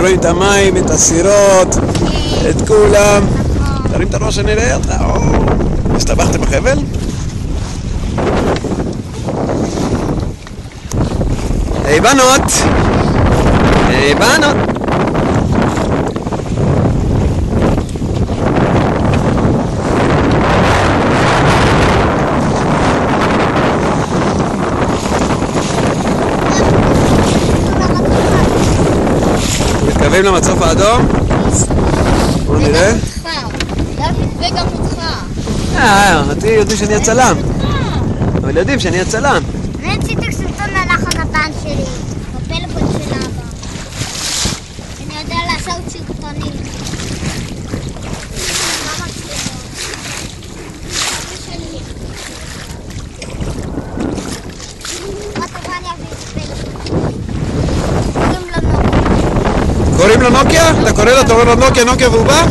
רואים את המים, את הסירות, את כולם. תרים את הראש שנראה אותה. הסתבכתם בחבל? היי בנות! היי בנות! מתקרבים למצוף האדום? בואו נראה. וגם אותך. אתם יודעים שאני הצלם. אבל יודעים שאני הצלם. אני עשיתי סרטון על הקטן שלי, בפלאפון של אבא. אני יודע לעשות סרטונים. קוראים לו נוקיה? אתה קורא לו, אתה אומר לו נוקיה, נוקיה והוא בא?